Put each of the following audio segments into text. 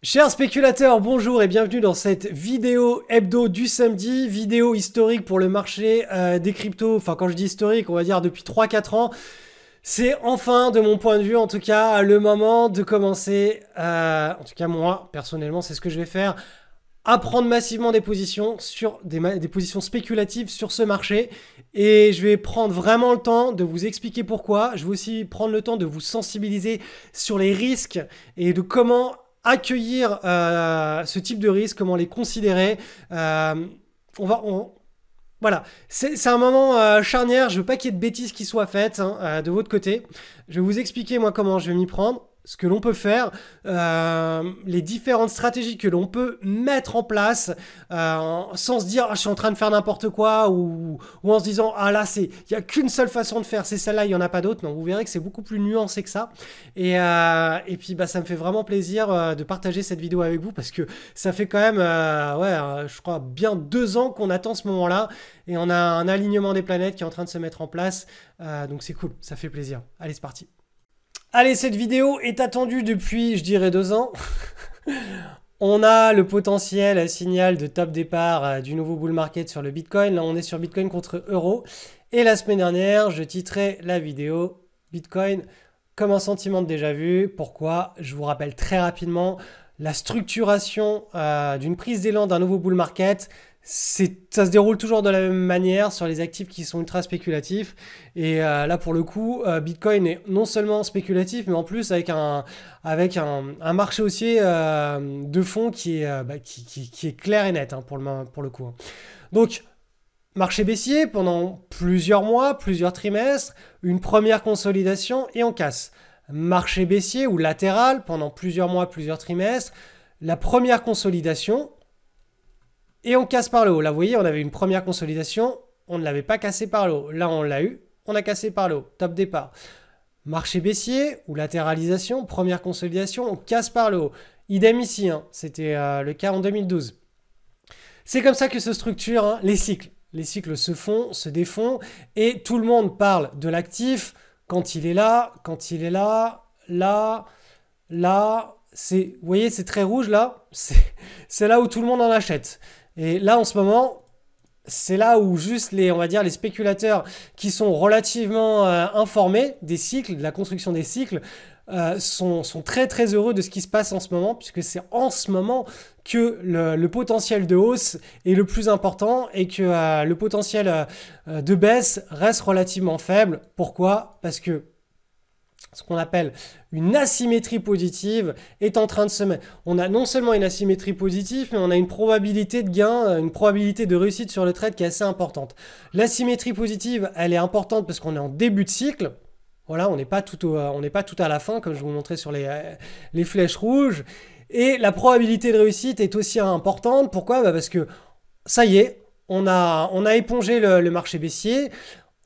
Chers spéculateurs, bonjour et bienvenue dans cette vidéo hebdo du samedi, vidéo historique pour le marché des cryptos, enfin quand je dis historique, on va dire depuis 3-4 ans. C'est enfin, de mon point de vue en tout cas, le moment de commencer, en tout cas moi personnellement c'est ce que je vais faire, à prendre massivement des positions sur des positions spéculatives sur ce marché. Et je vais prendre vraiment le temps de vous expliquer pourquoi. Je vais aussi prendre le temps de vous sensibiliser sur les risques et de comment accueillir ce type de risque, comment les considérer. Voilà, c'est un moment charnière, je veux pas qu'il y ait de bêtises qui soient faites de votre côté. Je vais vous expliquer moi comment je vais m'y prendre, ce que l'on peut faire, les différentes stratégies que l'on peut mettre en place sans se dire ah, je suis en train de faire n'importe quoi ou en se disant ah là il n'y a qu'une seule façon de faire, c'est celle-là, il n'y en a pas d'autre. Non, vous verrez que c'est beaucoup plus nuancé que ça. Et puis bah, ça me fait vraiment plaisir de partager cette vidéo avec vous parce que ça fait quand même, je crois bien 2 ans qu'on attend ce moment-là et on a un alignement des planètes qui est en train de se mettre en place. Donc c'est cool, ça fait plaisir. Allez, c'est parti. Allez, cette vidéo est attendue depuis, je dirais, 2 ans. On a le potentiel signal de top départ du nouveau bull market sur le Bitcoin. Là, on est sur Bitcoin contre euro. Et la semaine dernière, je titrais la vidéo Bitcoin comme un sentiment de déjà-vu. Pourquoi? Je vous rappelle très rapidement la structuration d'une prise d'élan d'un nouveau bull market. Ça se déroule toujours de la même manière sur les actifs qui sont ultra spéculatifs. Et là, pour le coup, Bitcoin est non seulement spéculatif, mais en plus avec un marché haussier de fond qui est clair et net pour le coup. Donc, marché baissier pendant plusieurs mois, plusieurs trimestres, une première consolidation et on casse. Marché baissier ou latéral pendant plusieurs mois, plusieurs trimestres, la première consolidation et on casse par le haut. Là, vous voyez, on avait une première consolidation, on ne l'avait pas cassé par le haut. Là, on l'a eu, on a cassé par le haut. Top départ. Marché baissier ou latéralisation, première consolidation, on casse par le haut. Idem ici, c'était le cas en 2012. C'est comme ça que se structurent les cycles. Les cycles se font, se défont, et tout le monde parle de l'actif quand il est là, là. Vous voyez, c'est très rouge là. C'est là où tout le monde en achète. Et là, en ce moment, c'est là où juste on va dire, les spéculateurs qui sont relativement informés des cycles, de la construction des cycles, sont très très heureux de ce qui se passe en ce moment, puisque c'est en ce moment que le potentiel de hausse est le plus important et que le potentiel de baisse reste relativement faible. Pourquoi? Parce que ce qu'on appelle une asymétrie positive est en train de se mettre. On a non seulement une asymétrie positive, mais on a une probabilité de gain, une probabilité de réussite sur le trade qui est assez importante. L'asymétrie positive, elle est importante parce qu'on est en début de cycle. Voilà, on n'est pas tout à la fin, comme je vous montrais sur les flèches rouges. Et la probabilité de réussite est aussi importante. Pourquoi? Parce que ça y est, on a épongé le marché baissier.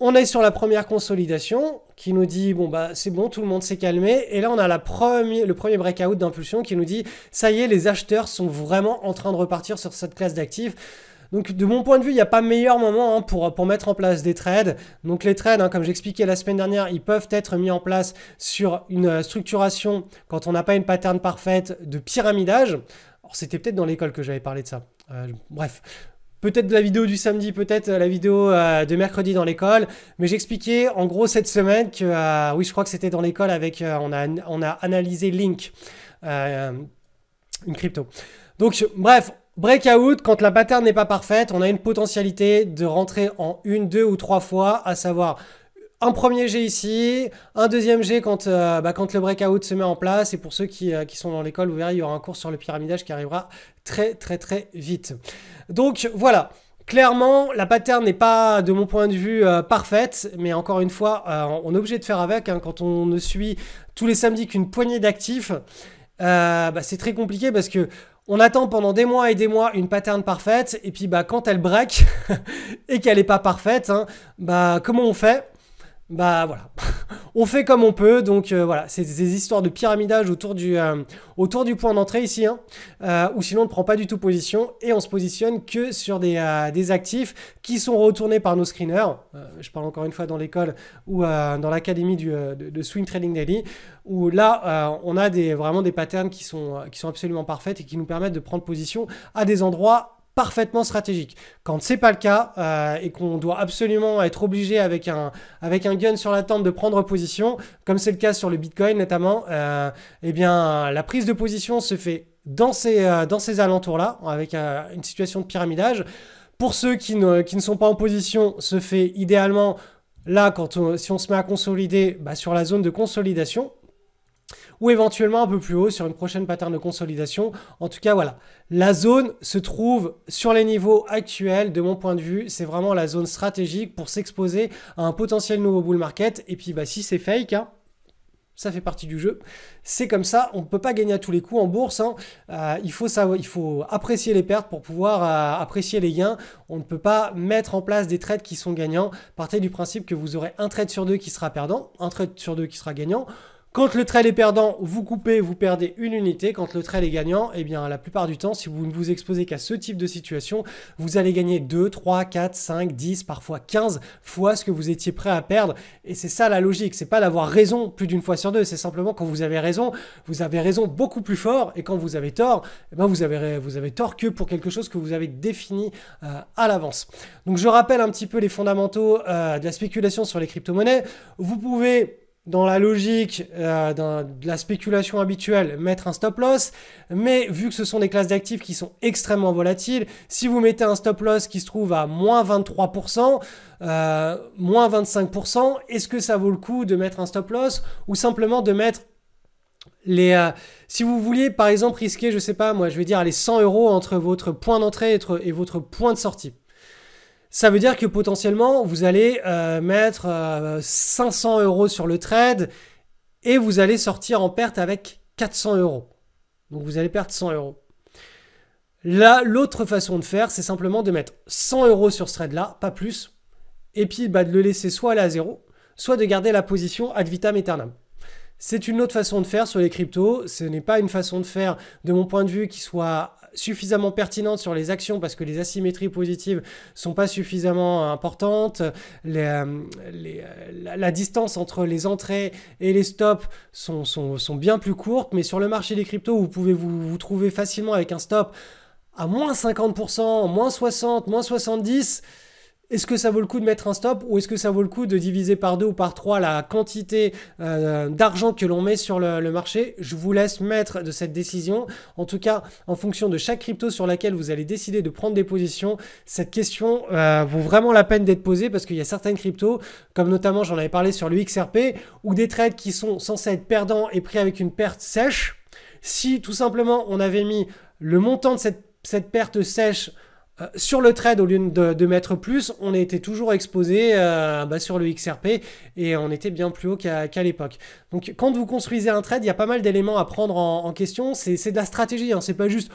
On est sur la première consolidation qui nous dit bon bah c'est bon, tout le monde s'est calmé, et là on a le premier breakout d'impulsion qui nous dit ça y est, les acheteurs sont vraiment en train de repartir sur cette classe d'actifs. Donc de mon point de vue, il n'y a pas meilleur moment pour mettre en place des trades. Donc les trades, comme j'expliquais la semaine dernière, ils peuvent être mis en place sur une structuration quand on n'a pas une pattern parfaite de pyramidage. Alors c'était peut-être dans l'école que j'avais parlé de ça. Bref. Peut-être la vidéo du samedi, peut-être la vidéo de mercredi dans l'école. Mais j'expliquais en gros cette semaine que, oui, je crois que c'était dans l'école avec, on a analysé Link, une crypto. Donc, bref, breakout, quand la pattern n'est pas parfaite, on a une potentialité de rentrer en 1, 2 ou 3 fois, à savoir un premier G ici, un deuxième G quand le breakout se met en place. Et pour ceux qui sont dans l'école, vous verrez, il y aura un cours sur le pyramidage qui arrivera très très très vite. Donc voilà, clairement, la pattern n'est pas, de mon point de vue, parfaite. Mais encore une fois, on est obligé de faire avec. Quand on ne suit tous les samedis qu'une poignée d'actifs, c'est très compliqué parce que on attend pendant des mois et des mois une pattern parfaite. Et puis quand elle break et qu'elle n'est pas parfaite, comment on fait? Bah voilà, on fait comme on peut, donc voilà, c'est des histoires de pyramidage autour du point d'entrée ici, hein, ou sinon on ne prend pas du tout position et on se positionne que sur des actifs qui sont retournés par nos screeners. Je parle encore une fois dans l'école ou dans l'académie de Swing Trading Daily, où là on a vraiment des patterns qui sont absolument parfaits et qui nous permettent de prendre position à des endroits parfaitement stratégique. Quand c'est pas le cas et qu'on doit absolument être obligé avec un gun sur la tempe de prendre position, comme c'est le cas sur le Bitcoin notamment, eh bien la prise de position se fait dans ces alentours-là, avec une situation de pyramidage. Pour ceux qui ne sont pas en position, se fait idéalement là, si on se met à consolider, bah, sur la zone de consolidation, ou éventuellement un peu plus haut sur une prochaine pattern de consolidation. En tout cas, voilà. La zone se trouve sur les niveaux actuels, de mon point de vue. C'est vraiment la zone stratégique pour s'exposer à un potentiel nouveau bull market. Et puis, bah, si c'est fake, hein, ça fait partie du jeu. C'est comme ça, on ne peut pas gagner à tous les coups en bourse. Hein. Il faut apprécier les pertes pour pouvoir apprécier les gains. On ne peut pas mettre en place des trades qui sont gagnants. Partez du principe que vous aurez un trade sur deux qui sera perdant, un trade sur deux qui sera gagnant. Quand le trade est perdant, vous coupez, vous perdez une unité. Quand le trade est gagnant, eh bien, la plupart du temps, si vous ne vous exposez qu'à ce type de situation, vous allez gagner 2, 3, 4, 5, 10, parfois 15 fois ce que vous étiez prêt à perdre. Et c'est ça la logique. C'est pas d'avoir raison plus d'une fois sur deux. C'est simplement quand vous avez raison beaucoup plus fort. Et quand vous avez tort, eh ben, vous avez tort que pour quelque chose que vous avez défini à l'avance. Donc, je rappelle un petit peu les fondamentaux de la spéculation sur les crypto-monnaies. Vous pouvez, dans la logique de la spéculation habituelle, mettre un stop loss, mais vu que ce sont des classes d'actifs qui sont extrêmement volatiles, si vous mettez un stop loss qui se trouve à moins 23%, moins 25%, est-ce que ça vaut le coup de mettre un stop loss ou simplement de mettre si vous vouliez par exemple risquer, je sais pas moi, je vais dire les 100 € entre votre point d'entrée et votre point de sortie. Ça veut dire que potentiellement, vous allez mettre 500 € sur le trade et vous allez sortir en perte avec 400 €. Donc, vous allez perdre 100 €. Là, l'autre façon de faire, c'est simplement de mettre 100 € sur ce trade-là, pas plus, et puis bah, de le laisser soit aller à zéro, soit de garder la position ad vitam aeternam. C'est une autre façon de faire sur les cryptos. Ce n'est pas une façon de faire, de mon point de vue, qui soit suffisamment pertinente sur les actions parce que les asymétries positives sont pas suffisamment importantes. La distance entre les entrées et les stops sont bien plus courtes. Mais sur le marché des cryptos, vous pouvez vous trouver facilement avec un stop à moins 50%, moins 60%, moins 70%. Est-ce que ça vaut le coup de mettre un stop ou est-ce que ça vaut le coup de diviser par 2 ou par 3 la quantité d'argent que l'on met sur le marché? Je vous laisse mettre de cette décision. En tout cas, en fonction de chaque crypto sur laquelle vous allez décider de prendre des positions, cette question vaut vraiment la peine d'être posée parce qu'il y a certaines cryptos, comme notamment j'en avais parlé sur le XRP, ou des trades qui sont censés être perdants et pris avec une perte sèche. Si tout simplement on avait mis le montant de cette perte sèche sur le trade, au lieu de mettre plus, on était toujours exposé sur le XRP et on était bien plus haut qu'à l'époque. Donc quand vous construisez un trade, il y a pas mal d'éléments à prendre en question. C'est de la stratégie, hein. C'est pas juste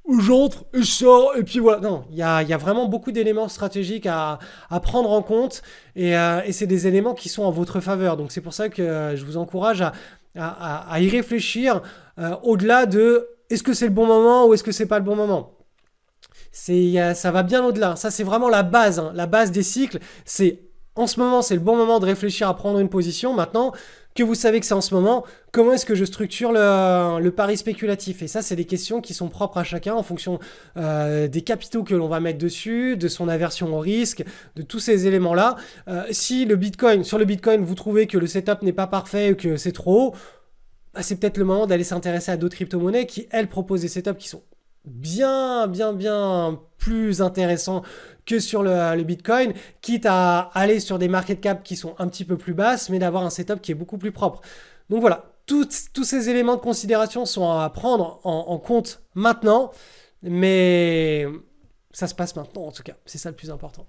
j'entre et je sors et puis voilà. Non, il y a vraiment beaucoup d'éléments stratégiques à prendre en compte et c'est des éléments qui sont en votre faveur. Donc c'est pour ça que je vous encourage à y réfléchir au-delà de est-ce que c'est le bon moment ou est-ce que c'est pas le bon moment. Ça va bien au-delà. Ça, c'est vraiment la base, hein. La base des cycles, c'est en ce moment, c'est le bon moment de réfléchir à prendre une position. Maintenant que vous savez que c'est en ce moment, comment est-ce que je structure le pari spéculatif? Et ça, c'est des questions qui sont propres à chacun en fonction des capitaux que l'on va mettre dessus, de son aversion au risque, de tous ces éléments-là. Si sur le Bitcoin, vous trouvez que le setup n'est pas parfait ou que c'est trop haut, bah, c'est peut-être le moment d'aller s'intéresser à d'autres crypto-monnaies qui, elles, proposent des setups qui sont bien plus intéressant que sur le Bitcoin, quitte à aller sur des market cap qui sont un petit peu plus basses, mais d'avoir un setup qui est beaucoup plus propre. Donc voilà, tous ces éléments de considération sont à prendre en compte maintenant, mais ça se passe maintenant en tout cas, c'est ça le plus important.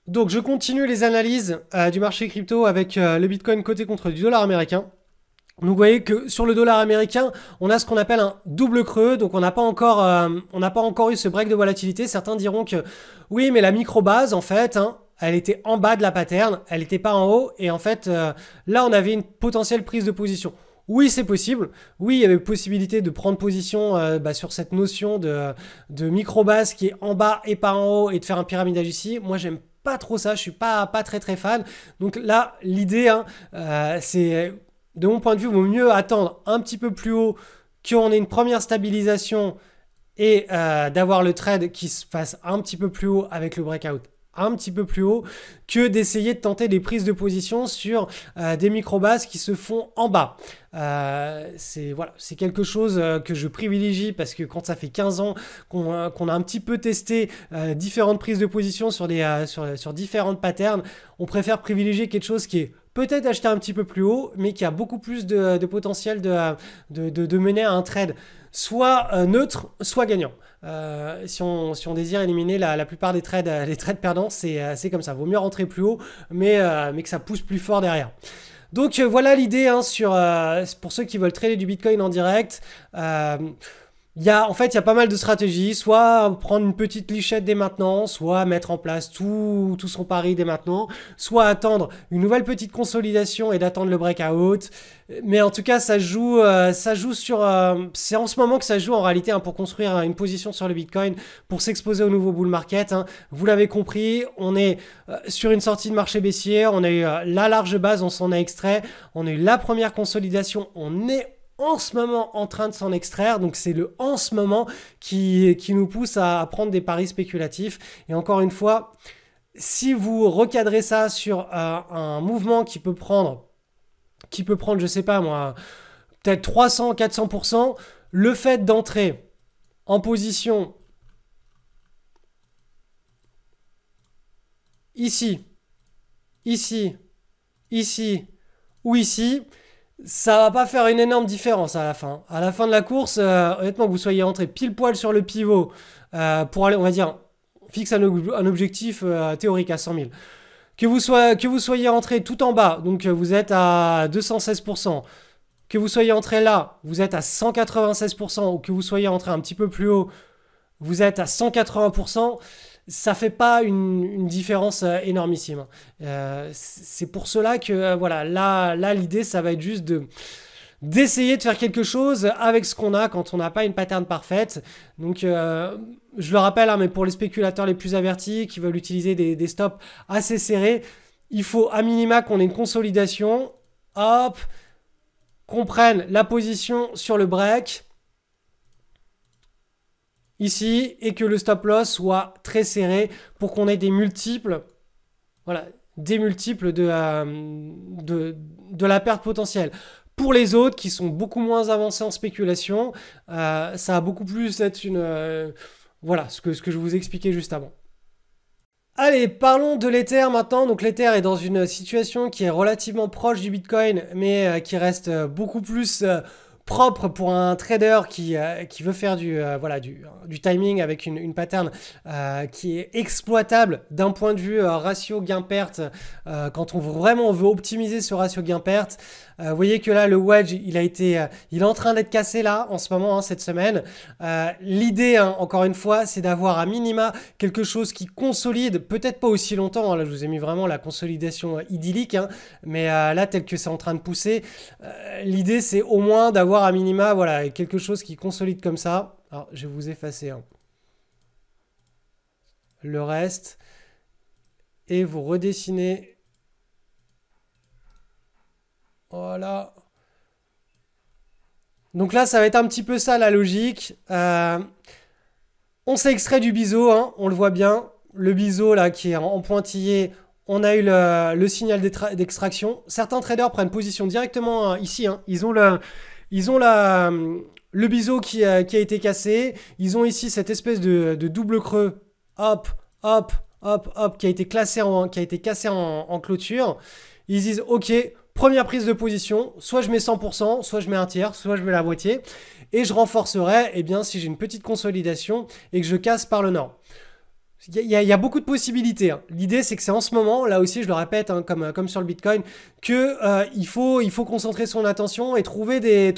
Donc je continue les analyses du marché crypto avec le Bitcoin coté contre du dollar américain. Donc vous voyez que sur le dollar américain, on a ce qu'on appelle un double creux, donc on n'a pas encore eu ce break de volatilité. Certains diront que oui, mais la micro-base en fait, hein, elle était en bas de la pattern, elle n'était pas en haut. Et en fait, là, on avait une potentielle prise de position. Oui, c'est possible. Oui, il y avait possibilité de prendre position sur cette notion de micro-base qui est en bas et pas en haut et de faire un pyramidage ici. Moi, j'aime pas trop ça. Je suis pas très très fan. Donc là, l'idée, hein, c'est, de mon point de vue, il vaut mieux attendre un petit peu plus haut qu'on ait une première stabilisation et d'avoir le trade qui se fasse un petit peu plus haut avec le breakout un petit peu plus haut que d'essayer de tenter des prises de position sur des micro-bases qui se font en bas. C'est quelque chose que je privilégie parce que quand ça fait 15 ans qu'on a un petit peu testé différentes prises de position sur différentes patterns, on préfère privilégier quelque chose qui est peut-être acheté un petit peu plus haut, mais qui a beaucoup plus de potentiel de mener à un trade soit neutre, soit gagnant. Si on désire éliminer la plupart des trades, les trades perdants, c'est comme ça. Vaut mieux rentrer plus haut, mais que ça pousse plus fort derrière. Donc voilà l'idée hein, pour ceux qui veulent trader du Bitcoin en direct. Il y a pas mal de stratégies, soit prendre une petite lichette dès maintenant, soit mettre en place tout son pari dès maintenant, soit attendre une nouvelle petite consolidation et d'attendre le breakout. Mais en tout cas, ça joue sur... c'est en ce moment que ça joue en réalité hein, pour construire une position sur le Bitcoin, pour s'exposer au nouveau bull market. Hein. Vous l'avez compris, on est sur une sortie de marché baissier, on a eu la large base, on s'en a extrait, on a eu la première consolidation, on est en ce moment en train de s'en extraire, donc c'est le en ce moment qui nous pousse à prendre des paris spéculatifs. Et encore une fois, si vous recadrez ça sur un mouvement qui peut prendre, je sais pas moi, peut-être 300, 400%, le fait d'entrer en position ici, ou ici, ça va pas faire une énorme différence à la fin. À la fin de la course, honnêtement, que vous soyez entré pile poil sur le pivot pour aller, on va dire, fixe un objectif théorique à 100 000. Que vous soyez entré tout en bas, donc vous êtes à 216%. Que vous soyez entré là, vous êtes à 196%. Ou que vous soyez entré un petit peu plus haut, vous êtes à 180%. Ça fait pas une différence énormissime. C'est pour cela que voilà, là l'idée ça va être juste d'essayer de faire quelque chose avec ce qu'on a quand on n'a pas une pattern parfaite. Donc je le rappelle, hein, mais pour les spéculateurs les plus avertis qui veulent utiliser des stops assez serrés, il faut à minima qu'on ait une consolidation, hop, qu'on prenne la position sur le break ici et que le stop loss soit très serré pour qu'on ait des multiples, voilà, des multiples de la perte potentielle. Pour les autres qui sont beaucoup moins avancés en spéculation, ça va beaucoup plus être voilà, ce que je vous expliquais juste avant. Allez, parlons de l'Ether maintenant. Donc l'Ether est dans une situation qui est relativement proche du Bitcoin, mais qui reste beaucoup plus propre pour un trader qui veut faire du timing avec une pattern qui est exploitable d'un point de vue ratio gain-perte quand on veut optimiser ce ratio gain-perte. Vous voyez que là le wedge il est en train d'être cassé là en ce moment, hein, cette semaine. L'idée hein, encore une fois c'est d'avoir à minima quelque chose qui consolide, peut-être pas aussi longtemps, hein, là je vous ai mis vraiment la consolidation idyllique, hein, mais là tel que c'est en train de pousser, l'idée c'est au moins d'avoir à minima voilà, quelque chose qui consolide comme ça. Alors je vais vous effacer hein, le reste et vous redessinez. Voilà. Donc là, ça va être un petit peu ça la logique. On s'est extrait du biseau, hein, on le voit bien. Le biseau là qui est en pointillé, on a eu le signal d'extraction. Certains traders prennent position directement ici. Hein. Ils ont le biseau qui a été cassé. Ils ont ici cette espèce de double creux. Hop, hop, hop, hop, qui a été cassé en clôture. Ils disent ok. Première prise de position, soit je mets 100%, soit je mets un tiers, soit je mets la moitié. Et je renforcerai si j'ai une petite consolidation et que je casse par le nord. Il y a beaucoup de possibilités. Hein. L'idée, c'est que c'est en ce moment, là aussi, je le répète, hein, comme sur le Bitcoin, qu'il faut concentrer son attention et trouver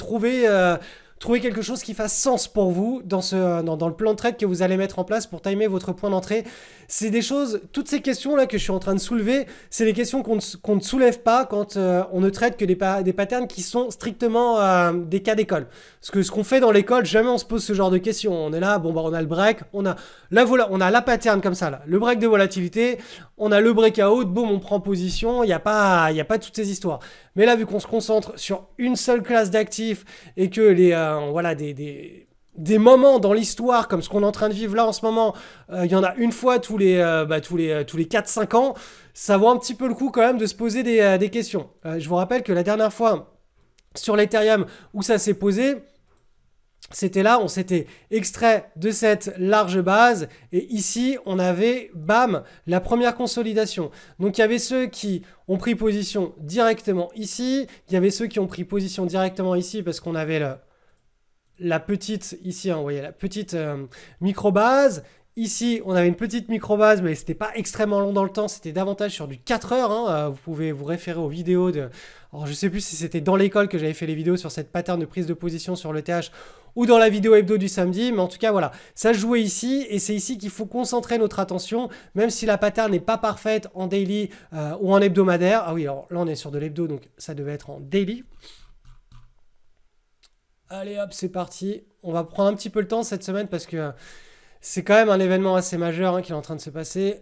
trouver quelque chose qui fasse sens pour vous dans le plan de trade que vous allez mettre en place pour timer votre point d'entrée. C'est des choses, toutes ces questions-là que je suis en train de soulever, c'est des questions qu'on ne soulève pas quand on ne traite que des patterns qui sont strictement des cas d'école. Parce que ce qu'on fait dans l'école, jamais on se pose ce genre de questions. On est là, bon, bah, on a le break, on a la pattern comme ça, là. Le break de volatilité, on a le breakout, boum, on prend position, il n'y a pas toutes ces histoires. Mais là, vu qu'on se concentre sur une seule classe d'actifs et que voilà, des moments dans l'histoire comme ce qu'on est en train de vivre là en ce moment, il y en a une fois tous les 4-5 ans, ça vaut un petit peu le coup quand même de se poser des questions. Je vous rappelle que la dernière fois sur l'Ethereum où ça s'est posé, c'était là, on s'était extrait de cette large base et ici on avait, bam, la première consolidation. Donc il y avait ceux qui ont pris position directement ici, il y avait ceux qui ont pris position directement ici parce qu'on avait la petite, ici, hein, vous voyez, la petite micro-base. Ici, on avait une petite micro-base, mais c'était pas extrêmement long dans le temps, c'était davantage sur du 4 heures. Hein. Vous pouvez vous référer aux vidéos de... Alors, je sais plus si c'était dans l'école que j'avais fait les vidéos sur cette pattern de prise de position sur le TH ou dans la vidéo hebdo du samedi, mais en tout cas, voilà, ça jouait ici, et c'est ici qu'il faut concentrer notre attention, même si la pattern n'est pas parfaite en daily ou en hebdomadaire. Ah oui, alors là, on est sur de l'hebdo, donc ça devait être en daily. Allez hop, c'est parti. On va prendre un petit peu le temps cette semaine parce que c'est quand même un événement assez majeur qui est en train de se passer.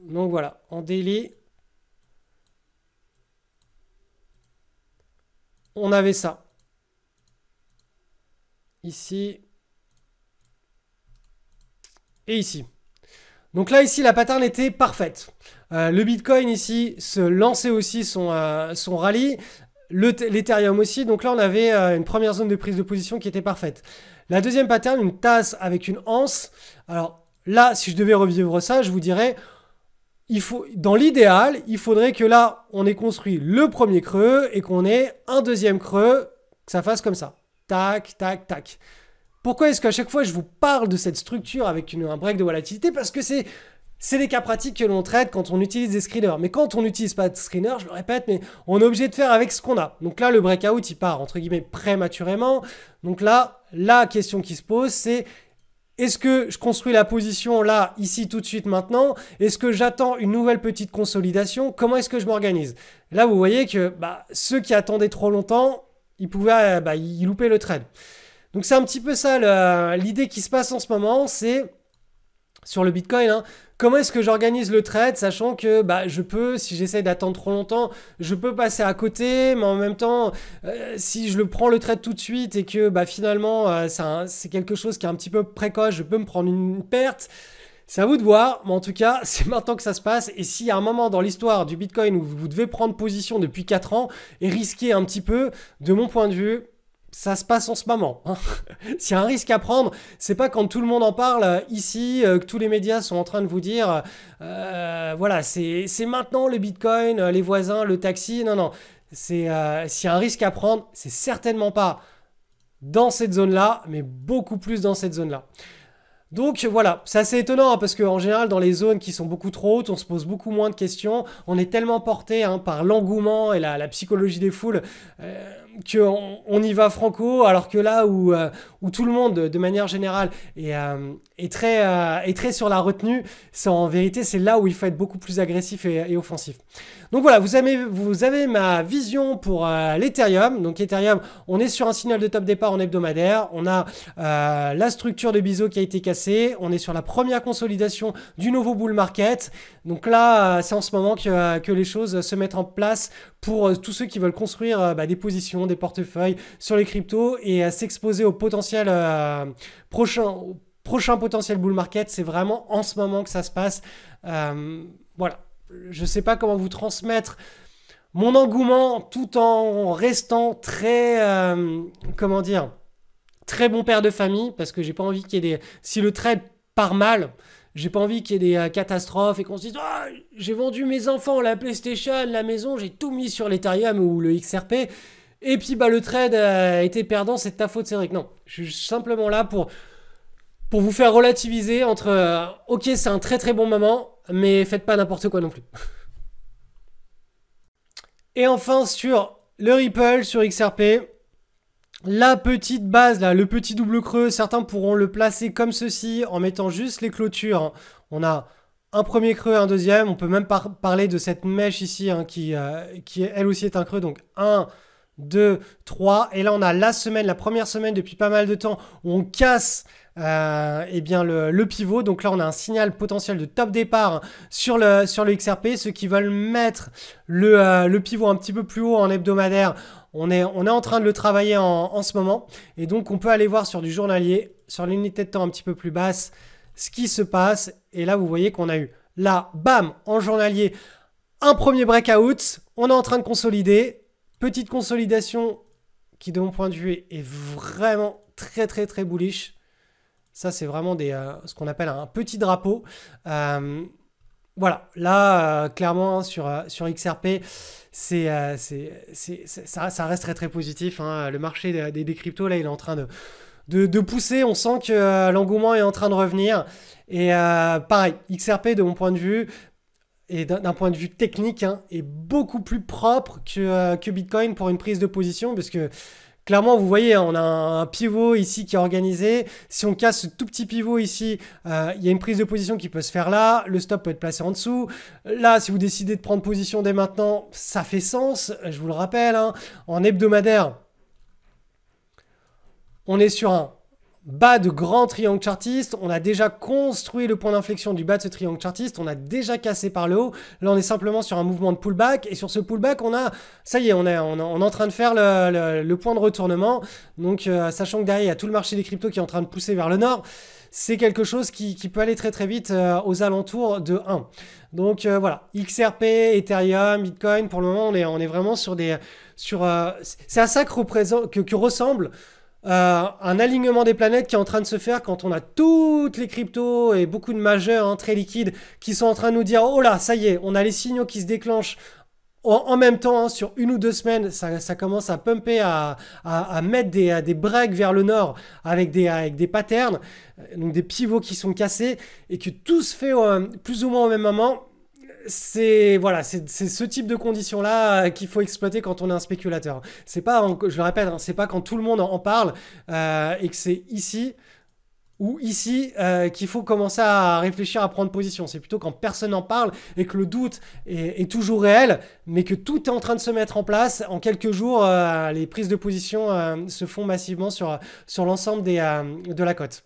Donc voilà, en daily, on avait ça. Ici. Et ici. Donc là, ici, la pattern était parfaite. Le Bitcoin ici se lançait aussi son rallye. L'Ethereum aussi. Donc là, on avait une première zone de prise de position qui était parfaite. La deuxième pattern, une tasse avec une anse. Alors là, si je devais revivre ça, je vous dirais, dans l'idéal, il faudrait que là, on ait construit le premier creux et qu'on ait un deuxième creux, que ça fasse comme ça. Tac, tac, tac. Pourquoi est-ce qu'à chaque fois, je vous parle de cette structure avec un break de volatilité? Parce que c'est les cas pratiques que l'on traite quand on utilise des screeners. Mais quand on n'utilise pas de screener, je le répète, mais on est obligé de faire avec ce qu'on a. Donc là, le breakout, il part entre guillemets prématurément. Donc là, la question qui se pose, c'est est-ce que je construis la position là, ici, tout de suite, maintenant? Est-ce que j'attends une nouvelle petite consolidation? Comment est-ce que je m'organise? Là, vous voyez que ceux qui attendaient trop longtemps, ils pouvaient ils loupaient le trade. Donc c'est un petit peu ça l'idée qui se passe en ce moment, c'est sur le Bitcoin, hein, comment est-ce que j'organise le trade, sachant que je peux, si j'essaie d'attendre trop longtemps, je peux passer à côté, mais en même temps, si je le prends le trade tout de suite et que finalement c'est quelque chose qui est un petit peu précoce, je peux me prendre une perte. C'est à vous de voir, mais en tout cas, c'est maintenant que ça se passe. Et s'il y a un moment dans l'histoire du Bitcoin où vous devez prendre position depuis 4 ans et risquer un petit peu, de mon point de vue, ça se passe en ce moment. Hein. S'il y a un risque à prendre, c'est pas quand tout le monde en parle ici, que tous les médias sont en train de vous dire voilà, c'est maintenant le Bitcoin, les voisins, le taxi. Non, non. S'il y a un risque à prendre, c'est certainement pas dans cette zone-là, mais beaucoup plus dans cette zone-là. Donc voilà, c'est assez étonnant parce qu'en général dans les zones qui sont beaucoup trop hautes, on se pose beaucoup moins de questions. On est tellement porté par l'engouement et la psychologie des foules qu'on y va franco, alors que là où tout le monde de manière générale est très sur la retenue, en vérité c'est là où il faut être beaucoup plus agressif et offensif. Donc voilà, vous avez ma vision pour l'Ethereum. Donc Ethereum, on est sur un signal de top départ en hebdomadaire. On a la structure de biseau qui a été cassée. On est sur la première consolidation du nouveau bull market. Donc là, c'est en ce moment que les choses se mettent en place pour tous ceux qui veulent construire des positions, des portefeuilles sur les cryptos et s'exposer au potentiel prochain potentiel bull market. C'est vraiment en ce moment que ça se passe. Voilà. Je ne sais pas comment vous transmettre mon engouement tout en restant très, très bon père de famille, parce que j'ai pas envie qu'il y ait des... Si le trade part mal, j'ai pas envie qu'il y ait des catastrophes et qu'on se dise « j'ai vendu mes enfants, la PlayStation, la maison, j'ai tout mis sur l'Ethereum ou le XRP, et puis le trade a été perdant, c'est de ta faute Cédric. » Non, je suis simplement là pour vous faire relativiser entre ok, c'est un très très bon moment, mais faites pas n'importe quoi non plus. Et enfin, sur le Ripple, sur XRP, La petite base, là, le petit double creux, certains pourront le placer comme ceci en mettant juste les clôtures, hein. On a un premier creux, un deuxième. On peut même parler de cette mèche ici, hein, qui elle aussi est un creux. Donc 1, 2, 3. Et là, on a la première semaine depuis pas mal de temps où on casse eh bien le pivot. Donc là, on a un signal potentiel de top départ, hein, sur le XRP. Ceux qui veulent mettre le pivot un petit peu plus haut en hebdomadaire, on est en train de le travailler en ce moment. Et donc, on peut aller voir sur du journalier, sur l'unité de temps un petit peu plus basse, ce qui se passe. Et là, vous voyez qu'on a eu là, bam, en journalier, un premier breakout. On est en train de consolider. Petite consolidation qui, de mon point de vue, est vraiment très, très, très bullish. Ça, c'est vraiment ce qu'on appelle un petit drapeau. Voilà, là, clairement, hein, sur XRP, ça reste très, très positif, hein. Le marché des cryptos, là, il est en train de pousser. On sent que l'engouement est en train de revenir. Et pareil, XRP, de mon point de vue, et d'un point de vue technique, hein, est beaucoup plus propre que Bitcoin pour une prise de position, parce que clairement, vous voyez, on a un pivot ici qui est organisé. Si on casse ce tout petit pivot ici, il y a une prise de position qui peut se faire là. Le stop peut être placé en dessous. Là, si vous décidez de prendre position dès maintenant, ça fait sens. Je vous le rappelle, hein, en hebdomadaire, on est sur un bas de grand triangle chartiste. On a déjà construit le point d'inflexion du bas de ce triangle chartiste. On a déjà cassé par le haut. Là, on est simplement sur un mouvement de pullback. Et sur ce pullback, ça y est, on est en train de faire le point de retournement. Donc, sachant que derrière, il y a tout le marché des cryptos qui est en train de pousser vers le nord, c'est quelque chose qui peut aller très très vite aux alentours de 1. Donc voilà, XRP, Ethereum, Bitcoin, pour le moment, on est vraiment sur c'est à ça que ressemble un alignement des planètes qui est en train de se faire quand on a toutes les cryptos et beaucoup de majeurs, hein, très liquides, qui sont en train de nous dire, oh là, ça y est, on a les signaux qui se déclenchent en même temps, hein, sur 1 ou 2 semaines. Ça commence à pumper, à mettre des breaks vers le nord avec des patterns, donc des pivots qui sont cassés, et que tout se fait plus ou moins au même moment. C'est ce type de conditions-là qu'il faut exploiter quand on est un spéculateur. C'est pas, je le répète, hein, c'est pas quand tout le monde en parle et que c'est ici ou ici qu'il faut commencer à réfléchir à prendre position. C'est plutôt quand personne n'en parle et que le doute est toujours réel, mais que tout est en train de se mettre en place. En quelques jours, les prises de position se font massivement sur l'ensemble de la cote.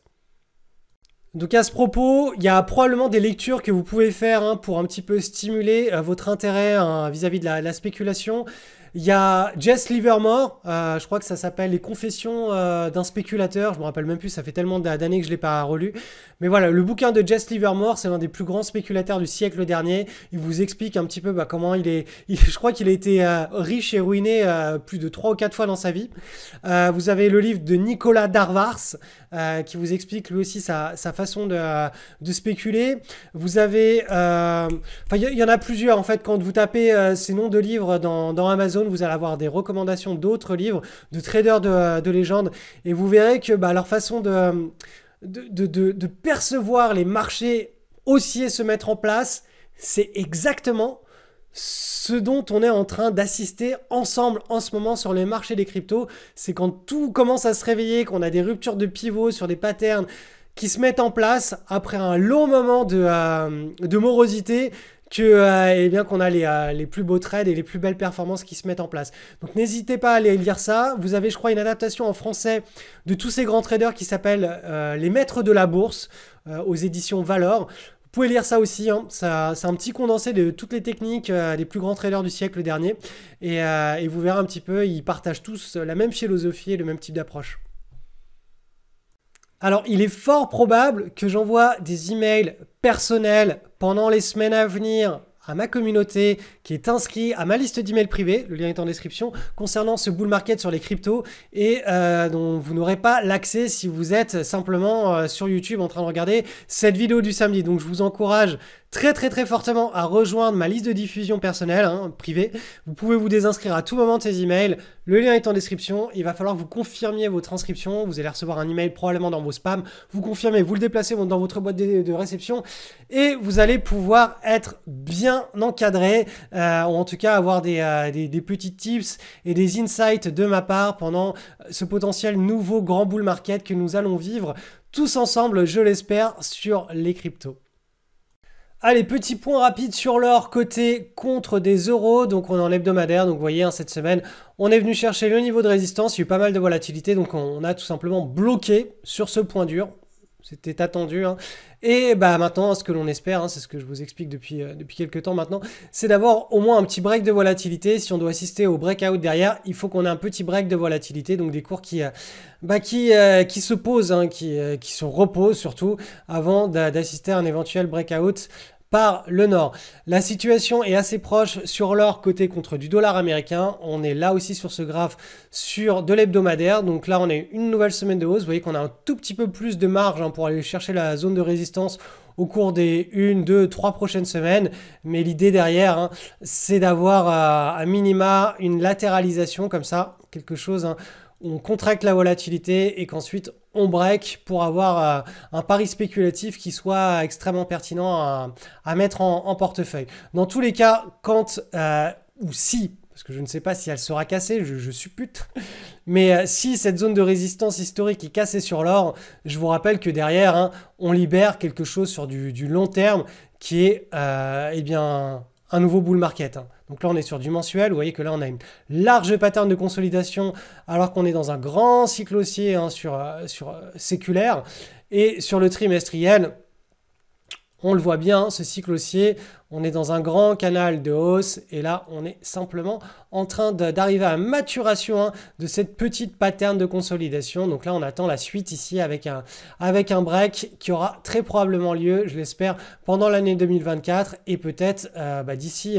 Donc à ce propos, il y a probablement des lectures que vous pouvez faire, hein, pour un petit peu stimuler votre intérêt, hein, vis-à-vis de la spéculation. Il y a Jess Livermore, je crois que ça s'appelle Les Confessions d'un spéculateur. Je me rappelle même plus, ça fait tellement d'années que je ne l'ai pas relu. Mais voilà, le bouquin de Jess Livermore, c'est l'un des plus grands spéculateurs du siècle dernier. Il vous explique un petit peu comment je crois qu'il a été riche et ruiné plus de 3 ou 4 fois dans sa vie. Vous avez le livre de Nicolas Darvars, qui vous explique lui aussi sa façon de spéculer. Vous avez... il y en a plusieurs, en fait. Quand vous tapez ces noms de livres dans Amazon, vous allez avoir des recommandations d'autres livres, de traders de légende, et vous verrez que leur façon de percevoir les marchés haussiers se mettre en place, c'est exactement ce dont on est en train d'assister ensemble en ce moment sur les marchés des cryptos. C'est quand tout commence à se réveiller, qu'on a des ruptures de pivot sur des patterns qui se mettent en place après un long moment de morosité, qu'on a les plus beaux trades et les plus belles performances qui se mettent en place. Donc n'hésitez pas à aller lire ça. Vous avez, je crois, une adaptation en français de tous ces grands traders qui s'appellent Les Maîtres de la Bourse, aux éditions Valor. Vous pouvez lire ça aussi, hein. C'est un petit condensé de toutes les techniques des plus grands traders du siècle dernier. Et vous verrez un petit peu, ils partagent tous la même philosophie et le même type d'approche. Alors, il est fort probable que j'envoie des emails personnels pendant les semaines à venir à ma communauté qui est inscrite à ma liste d'emails privés, le lien est en description, concernant ce bull market sur les cryptos, et dont vous n'aurez pas l'accès si vous êtes simplement sur YouTube en train de regarder cette vidéo du samedi. Donc je vous encourage très fortement à rejoindre ma liste de diffusion personnelle, privée. Vous pouvez vous désinscrire à tout moment de ces emails. Le lien est en description. Il va falloir que vous confirmiez votre inscription. Vous allez recevoir un email probablement dans vos spams. Vous confirmez, vous le déplacez dans votre boîte de réception et vous allez pouvoir être bien encadré, ou en tout cas avoir des petits tips et des insights de ma part pendant ce potentiel nouveau grand bull market que nous allons vivre tous ensemble, je l'espère, sur les cryptos. Allez, petit point rapide sur l'or côté contre des euros. Donc on est en hebdomadaire. Donc vous voyez, cette semaine, on est venu chercher le niveau de résistance. Il y a eu pas mal de volatilité. Donc on a tout simplement bloqué sur ce point dur. C'était attendu. Et maintenant, ce que l'on espère, c'est ce que je vous explique depuis quelques temps maintenant, c'est d'avoir au moins un petit break de volatilité. Si on doit assister au breakout derrière, il faut qu'on ait un petit break de volatilité. Donc des cours qui se posent, qui se reposent surtout avant d'assister à un éventuel breakout par le nord. La situation est assez proche sur l'or côté contre du dollar américain. On est là aussi sur ce graphe sur de l'hebdomadaire. Donc là, on est une nouvelle semaine de hausse. Vous voyez qu'on a un tout petit peu plus de marge pour aller chercher la zone de résistance au cours des 1, 2, 3 prochaines semaines. Mais l'idée derrière, c'est d'avoir à minima une latéralisation comme ça, quelque chose où on contracte la volatilité et qu'ensuite on break pour avoir un pari spéculatif qui soit extrêmement pertinent à mettre en portefeuille. Dans tous les cas, quand ou si, parce que je ne sais pas si elle sera cassée, je suppute, mais si cette zone de résistance historique est cassée sur l'or, je vous rappelle que derrière, on libère quelque chose sur du long terme qui est un nouveau bull market. Donc là, on est sur du mensuel. Vous voyez que là, on a une large pattern de consolidation alors qu'on est dans un grand cycle haussier sur séculaire. Et sur le trimestriel, on le voit bien, ce cycle haussier, on est dans un grand canal de hausse et là, on est simplement en train d'arriver à la maturation de cette petite pattern de consolidation. Donc là, on attend la suite ici avec un break qui aura très probablement lieu, je l'espère, pendant l'année 2024 et peut-être d'ici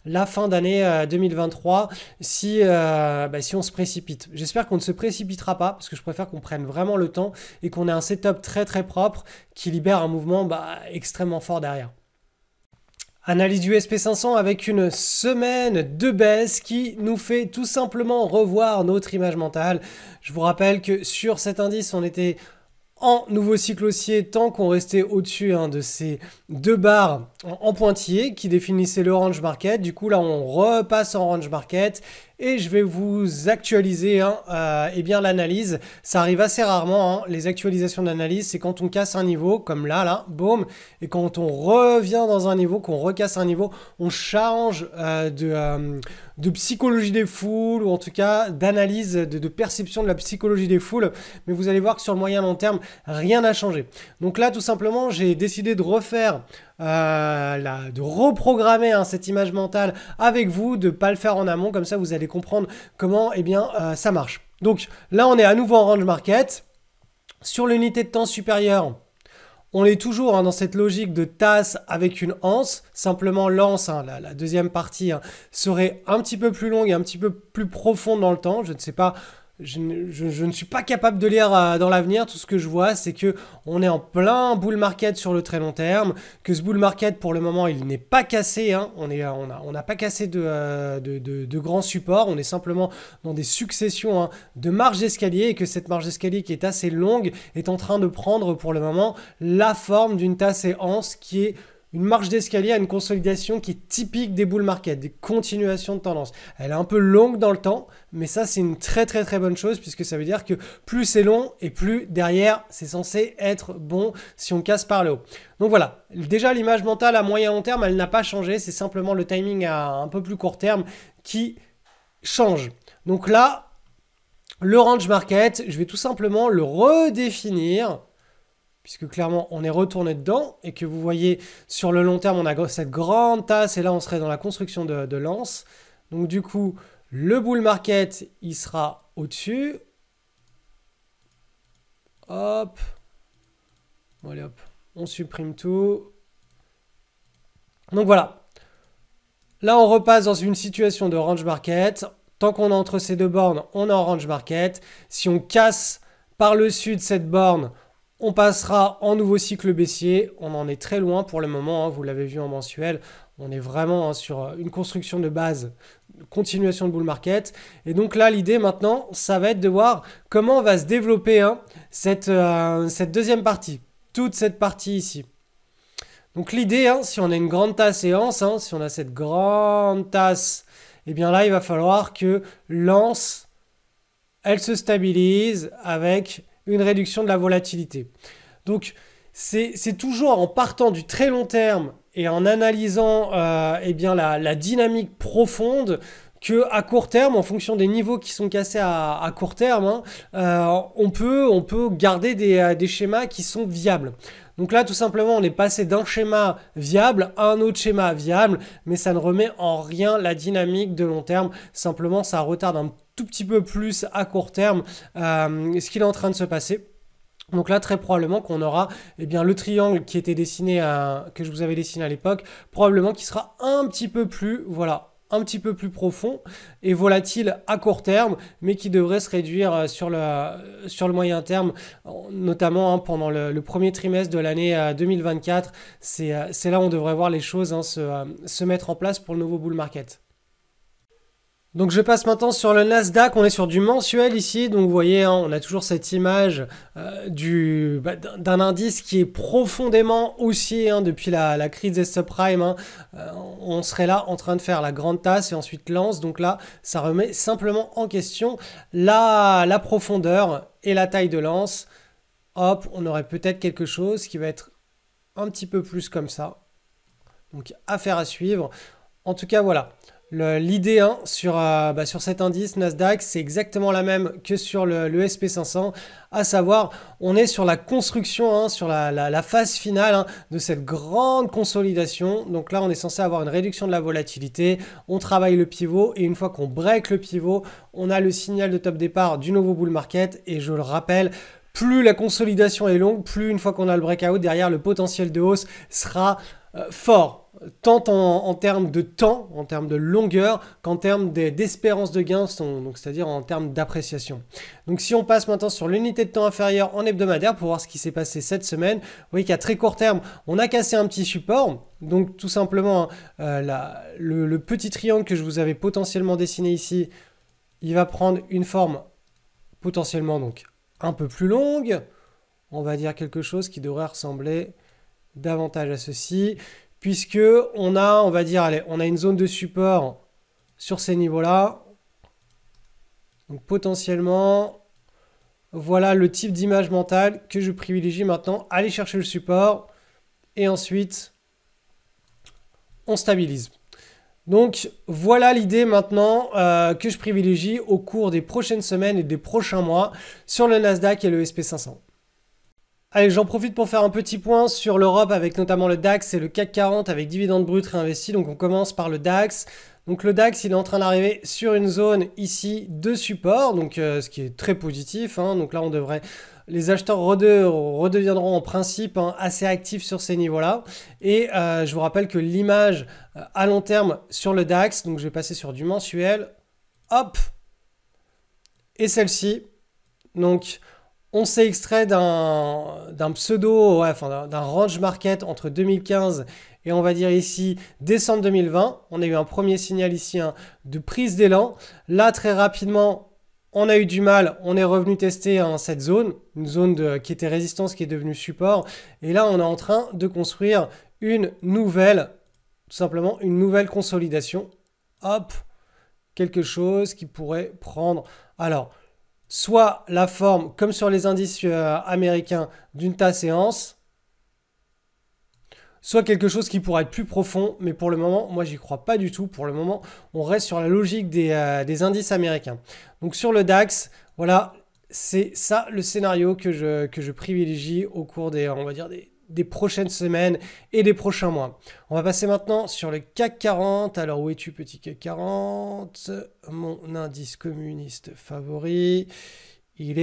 la fin d'année 2023 si on se précipite. J'espère qu'on ne se précipitera pas parce que je préfère qu'on prenne vraiment le temps et qu'on ait un setup très propre qui libère un mouvement extrêmement fort derrière. Analyse du SP500 avec une semaine de baisse qui nous fait tout simplement revoir notre image mentale. Je vous rappelle que sur cet indice, on était en nouveau cycle haussier tant qu'on restait au-dessus de ces deux barres en pointillé qui définissaient le range market. Du coup, là, on repasse en range market et je vais vous actualiser l'analyse. Ça arrive assez rarement, les actualisations d'analyse. C'est quand on casse un niveau, comme là, boum. Et quand on revient dans un niveau, qu'on recasse un niveau, on change de psychologie des foules ou en tout cas d'analyse, de perception de la psychologie des foules. Mais vous allez voir que sur le moyen long terme, rien n'a changé. Donc là, tout simplement, j'ai décidé de refaire de reprogrammer cette image mentale avec vous, de ne pas le faire en amont, comme ça vous allez comprendre comment ça marche. Donc là on est à nouveau en range market. Sur l'unité de temps supérieure, on est toujours dans cette logique de tasse avec une anse. Simplement l'anse, la deuxième partie serait un petit peu plus longue et un petit peu plus profonde dans le temps. Je ne sais pas. Je ne suis pas capable de lire dans l'avenir. Tout ce que je vois, c'est que on est en plein bull market sur le très long terme, que ce bull market, pour le moment, il n'est pas cassé. On n'a pas cassé de grands supports. On est simplement dans des successions de marges d'escalier et que cette marge d'escalier qui est assez longue est en train de prendre pour le moment la forme d'une tasse et anse qui est une marche d'escalier à une consolidation qui est typique des bull market, des continuations de tendance. Elle est un peu longue dans le temps, mais ça c'est une très bonne chose puisque ça veut dire que plus c'est long et plus derrière c'est censé être bon si on casse par le haut. Donc voilà, déjà l'image mentale à moyen long terme elle n'a pas changé, c'est simplement le timing à un peu plus court terme qui change. Donc là, le range market, je vais tout simplement le redéfinir puisque clairement on est retourné dedans et que vous voyez sur le long terme on a cette grande tasse et là on serait dans la construction de l'anse. Donc du coup le bull market il sera au-dessus. Hop. Bon, allez hop, on supprime tout. Donc voilà. Là on repasse dans une situation de range market. Tant qu'on est entre ces deux bornes, on est en range market. Si on casse par le dessus de cette borne, On passera en nouveau cycle baissier. On en est très loin pour le moment, hein, vous l'avez vu en mensuel. On est vraiment, hein, sur une construction de base, continuation de bull market. Et donc là, l'idée maintenant, ça va être de voir comment va se développer, hein, cette deuxième partie. Toute cette partie ici. Donc l'idée, hein, si on a une grande tasse séance, hein, si on a cette grande tasse, eh bien là, il va falloir que l'anse, elle se stabilise avec une réduction de la volatilité. Donc c'est toujours en partant du très long terme et en analysant eh bien la dynamique profonde que à court terme, en fonction des niveaux qui sont cassés à court terme, hein, on peut garder des schémas qui sont viables. Donc là, tout simplement, on est passé d'un schéma viable à un autre schéma viable, mais ça ne remet en rien la dynamique de long terme. Simplement, ça retarde un tout petit peu plus à court terme ce qu'il est en train de se passer. Donc là, très probablement qu'on aura eh bien, le triangle qui était dessiné que je vous avais dessiné à l'époque, probablement qui sera un petit peu plus, voilà, un petit peu plus profond et volatile à court terme, mais qui devrait se réduire sur le moyen terme, notamment, hein, pendant le premier trimestre de l'année 2024. C'est là où on devrait voir les choses, hein, se mettre en place pour le nouveau bull market. Donc je passe maintenant sur le Nasdaq, on est sur du mensuel ici, donc vous voyez, hein, on a toujours cette image d'un indice qui est profondément haussier, hein, depuis la crise des subprimes, hein. On serait là en train de faire la grande tasse et ensuite lance, donc là ça remet simplement en question la profondeur et la taille de lance. Hop, on aurait peut-être quelque chose qui va être un petit peu plus comme ça, donc affaire à suivre. En tout cas voilà. L'idée, hein, sur cet indice Nasdaq, c'est exactement la même que sur le SP500, à savoir on est sur la construction, hein, sur la phase finale, hein, de cette grande consolidation. Donc là on est censé avoir une réduction de la volatilité, on travaille le pivot et une fois qu'on break le pivot, on a le signal de top départ du nouveau bull market. Et je le rappelle, plus la consolidation est longue, plus une fois qu'on a le breakout derrière, le potentiel de hausse sera fort. Tant en termes de temps, en termes de longueur, qu'en termes d'espérance de gain, donc c'est-à-dire en termes d'appréciation. Donc si on passe maintenant sur l'unité de temps inférieure en hebdomadaire pour voir ce qui s'est passé cette semaine, vous voyez qu'à très court terme, on a cassé un petit support. Donc tout simplement, le petit triangle que je vous avais potentiellement dessiné ici, il va prendre une forme potentiellement donc un peu plus longue. On va dire quelque chose qui devrait ressembler davantage à ceci. Puisque on va dire, allez, on a une zone de support sur ces niveaux-là. Donc potentiellement, voilà le type d'image mentale que je privilégie maintenant. Aller chercher le support et ensuite, on stabilise. Donc voilà l'idée maintenant que je privilégie au cours des prochaines semaines et des prochains mois sur le Nasdaq et le SP500. Allez, j'en profite pour faire un petit point sur l'Europe avec notamment le DAX et le CAC 40 avec dividendes bruts réinvestis. Donc on commence par le DAX. Donc le DAX, il est en train d'arriver sur une zone ici de support, donc ce qui est très positif, hein. Donc là, les acheteurs redeviendront en principe, hein, assez actifs sur ces niveaux-là. Et je vous rappelle que l'image à long terme sur le DAX, donc je vais passer sur du mensuel, hop, et celle-ci, donc on s'est extrait d'un pseudo, ouais, enfin d'un range market entre 2015 et on va dire ici décembre 2020. On a eu un premier signal ici, hein, de prise d'élan. Là, très rapidement, on a eu du mal. On est revenu tester, hein, cette zone, une zone qui était résistance, qui est devenue support. Et là, on est en train de construire une nouvelle, tout simplement une nouvelle consolidation. Hop, quelque chose qui pourrait prendre... Alors, soit la forme, comme sur les indices américains, d'une tasse séance, soit quelque chose qui pourrait être plus profond, mais pour le moment, moi, j'y crois pas du tout. Pour le moment, on reste sur la logique des indices américains. Donc sur le DAX, voilà, c'est ça le scénario que je privilégie au cours on va dire des prochaines semaines et des prochains mois. On va passer maintenant sur le CAC 40. Alors, où es-tu, petit CAC 40? Mon indice communiste favori. Il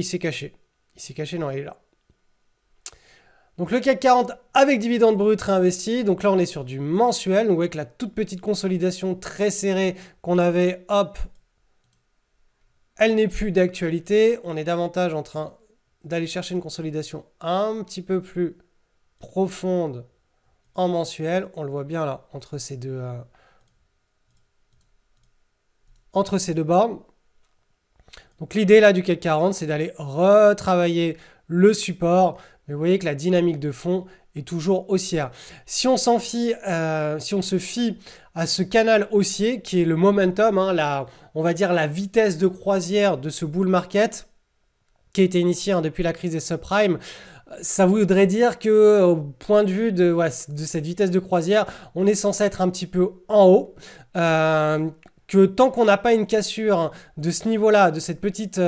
s'est caché. Il s'est caché, non, il est là. Donc le CAC 40 avec dividendes bruts réinvestis. Donc là, on est sur du mensuel. Donc avec la toute petite consolidation très serrée qu'on avait, hop, elle n'est plus d'actualité. On est davantage en train d'aller chercher une consolidation un petit peu plus profonde en mensuel. On le voit bien là, entre ces deux bornes. Donc l'idée là du CAC 40, c'est d'aller retravailler le support. Mais vous voyez que la dynamique de fond est toujours haussière. Si on se fie à ce canal haussier qui est le momentum, hein, on va dire la vitesse de croisière de ce bull market qui a été initié depuis la crise des subprimes, ça voudrait dire que au point de vue de cette vitesse de croisière, on est censé être un petit peu en haut. Que tant qu'on n'a pas une cassure de ce niveau-là, de cette petite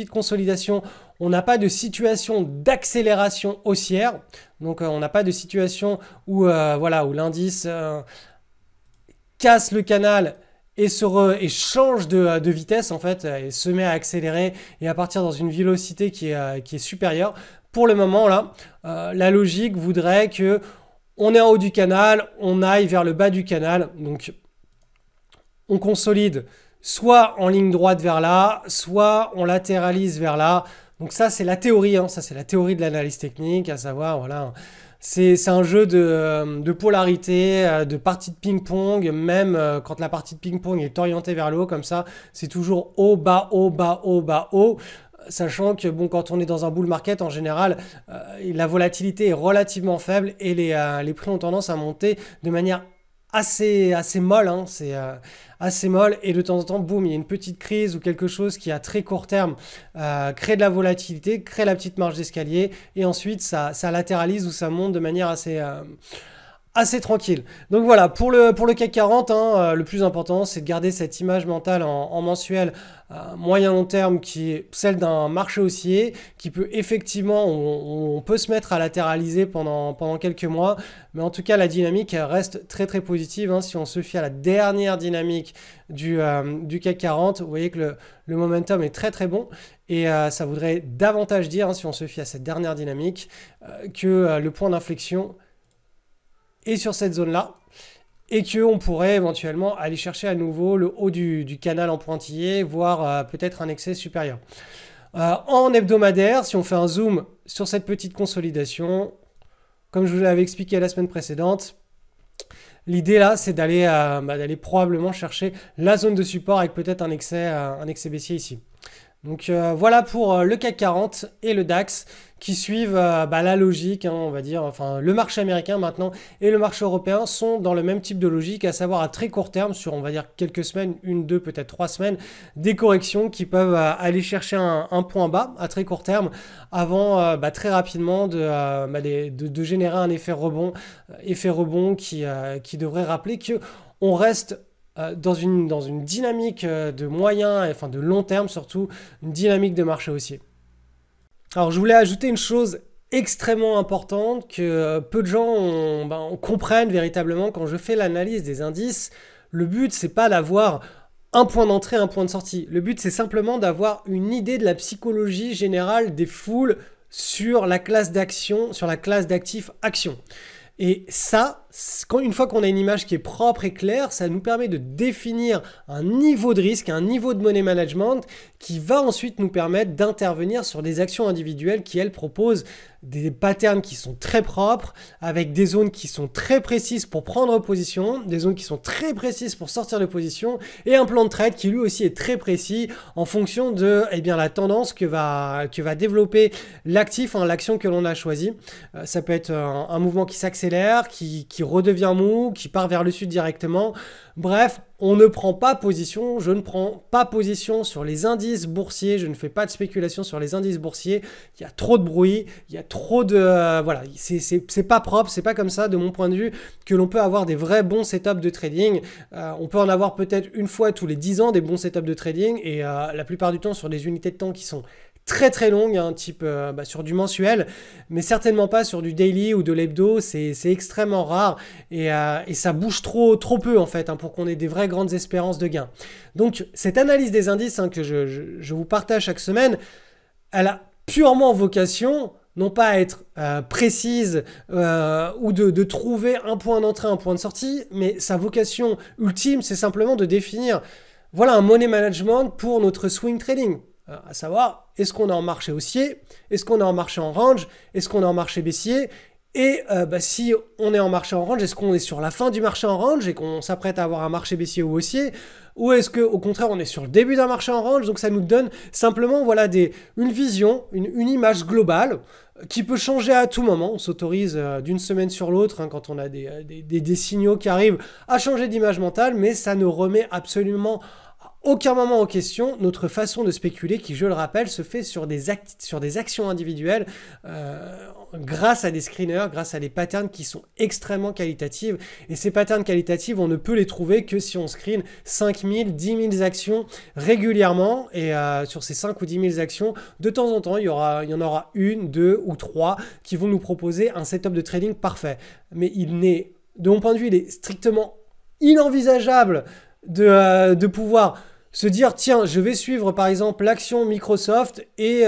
consolidation, on n'a pas de situation d'accélération haussière. Donc on n'a pas de situation où l'indice casse le canal et change de vitesse en fait, et se met à accélérer et à partir dans une vélocité qui est supérieure. Pour le moment là, la logique voudrait que on est en haut du canal, on aille vers le bas du canal. Donc on consolide soit en ligne droite vers là, soit on latéralise vers là. Donc ça, c'est la théorie, hein. Ça, c'est la théorie de l'analyse technique, à savoir, voilà, c'est un jeu de polarité, de partie de ping-pong, même quand la partie de ping-pong est orientée vers le haut, comme ça, c'est toujours haut, bas, haut, bas, haut, bas, haut. Sachant que quand on est dans un bull market, en général, la volatilité est relativement faible et les prix ont tendance à monter de manière assez molle, hein. C'est assez molle et de temps en temps, boum, il y a une petite crise ou quelque chose qui à très court terme crée de la volatilité, crée la petite marge d'escalier et ensuite ça latéralise ou ça monte de manière assez tranquille. Donc voilà, pour le CAC 40, hein, le plus important, c'est de garder cette image mentale en mensuel moyen long terme qui est celle d'un marché haussier qui peut effectivement, on peut se mettre à latéraliser pendant quelques mois, mais en tout cas la dynamique reste très très positive, hein. Si on se fie à la dernière dynamique du CAC 40, vous voyez que le momentum est très très bon et ça voudrait davantage dire, hein, si on se fie à cette dernière dynamique, que le point d'inflexion est sur cette zone-là et qu'on pourrait éventuellement aller chercher à nouveau le haut du canal en pointillé, voire peut-être un excès supérieur. En hebdomadaire, si on fait un zoom sur cette petite consolidation, comme je vous l'avais expliqué la semaine précédente, l'idée là, c'est d'aller probablement chercher la zone de support avec peut-être un excès baissier ici. Donc voilà pour le CAC 40 et le DAX qui suivent la logique, hein, on va dire, enfin le marché américain maintenant et le marché européen sont dans le même type de logique, à savoir à très court terme, sur on va dire quelques semaines, 1, 2, peut-être 3 semaines, des corrections qui peuvent aller chercher un point bas à très court terme avant très rapidement de générer un effet rebond qui devrait rappeler que on reste dans une dynamique de moyen, enfin de long terme surtout, une dynamique de marché haussier. Alors je voulais ajouter une chose extrêmement importante que peu de gens comprennent véritablement quand je fais l'analyse des indices. Le but, c'est pas d'avoir un point d'entrée, un point de sortie. Le but, c'est simplement d'avoir une idée de la psychologie générale des foules sur la classe d'action, sur la classe d'actifs actions. Et ça, une fois qu'on a une image qui est propre et claire, ça nous permet de définir un niveau de risque, un niveau de money management qui va ensuite nous permettre d'intervenir sur des actions individuelles qui, elles, proposent des patterns qui sont très propres, avec des zones qui sont très précises pour prendre position, des zones qui sont très précises pour sortir de position, et un plan de trade qui lui aussi est très précis en fonction de la tendance que va développer l'actif, hein, l'action que l'on a choisie. Ça peut être un mouvement qui s'accélère, qui redevient mou, qui part vers le sud directement. Bref, on ne prend pas position, je ne prends pas position sur les indices boursiers, je ne fais pas de spéculation sur les indices boursiers, il y a trop de bruit, il y a trop de... c'est pas propre, c'est pas comme ça de mon point de vue que l'on peut avoir des vrais bons setups de trading. On peut en avoir peut-être une fois tous les 10 ans des bons setups de trading et la plupart du temps sur des unités de temps qui sont très très longue, hein, type sur du mensuel, mais certainement pas sur du daily ou de l'hebdo, c'est extrêmement rare et ça bouge trop peu en fait, hein, pour qu'on ait des vraies grandes espérances de gains. Donc cette analyse des indices, hein, que je vous partage chaque semaine, elle a purement vocation non pas à être précise ou de trouver un point d'entrée, un point de sortie, mais sa vocation ultime, c'est simplement de définir voilà un money management pour notre swing trading. À savoir, est-ce qu'on est en marché haussier? Est-ce qu'on est en marché en range? Est-ce qu'on est en marché baissier? Et si on est en marché en range, est-ce qu'on est sur la fin du marché en range et qu'on s'apprête à avoir un marché baissier ou haussier? Ou est-ce qu'au contraire, on est sur le début d'un marché en range? Donc ça nous donne simplement voilà, une vision, une image globale qui peut changer à tout moment. On s'autorise d'une semaine sur l'autre quand on a des signaux qui arrivent à changer d'image mentale, mais ça ne remet absolument aucun moment en question notre façon de spéculer qui, je le rappelle, se fait sur des actions individuelles grâce à des screeners, grâce à des patterns qui sont extrêmement qualitatives. Et ces patterns qualitatifs, on ne peut les trouver que si on screen 5000, 10 000 actions régulièrement. Et sur ces 5 ou 10 000 actions, de temps en temps, il y en aura une, deux ou trois qui vont nous proposer un setup de trading parfait. Mais de mon point de vue, il est strictement inenvisageable de pouvoir se dire tiens, je vais suivre par exemple l'action Microsoft et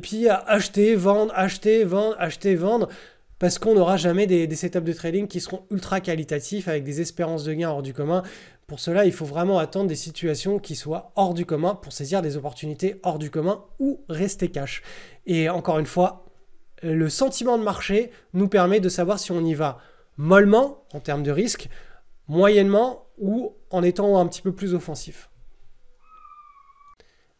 puis acheter, vendre, parce qu'on n'aura jamais des setups de trading qui seront ultra qualitatifs avec des espérances de gain hors du commun. Pour cela, il faut vraiment attendre des situations qui soient hors du commun pour saisir des opportunités hors du commun ou rester cash. Et encore une fois, le sentiment de marché nous permet de savoir si on y va mollement en termes de risque, moyennement ou en étant un petit peu plus offensif.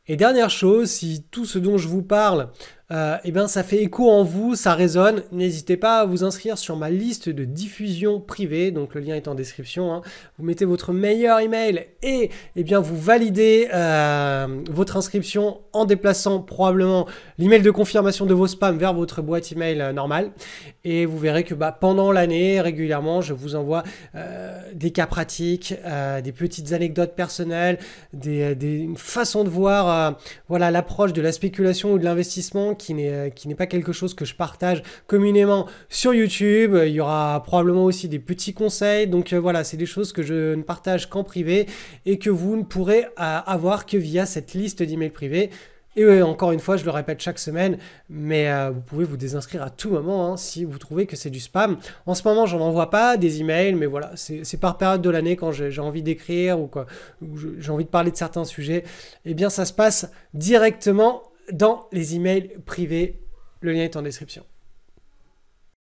Et dernière chose, si tout ce dont je vous parle, ça fait écho en vous, ça résonne, n'hésitez pas à vous inscrire sur ma liste de diffusion privée, donc le lien est en description. Vous mettez votre meilleur email et vous validez votre inscription en déplaçant probablement l'email de confirmation de vos spams vers votre boîte email normale. Et vous verrez que pendant l'année, régulièrement, je vous envoie des cas pratiques, des petites anecdotes personnelles, une façon de voir l'approche de la spéculation ou de l'investissement qui n'est pas quelque chose que je partage communément sur YouTube. Il y aura probablement aussi des petits conseils. Donc c'est des choses que je ne partage qu'en privé et que vous ne pourrez avoir que via cette liste d'emails privés. Et encore une fois, je le répète chaque semaine, mais vous pouvez vous désinscrire à tout moment si vous trouvez que c'est du spam. En ce moment, j'en envoie pas des emails, mais voilà, c'est par période de l'année quand j'ai envie d'écrire ou j'ai envie de parler de certains sujets. Eh bien, ça se passe directement dans les emails privés. Le lien est en description.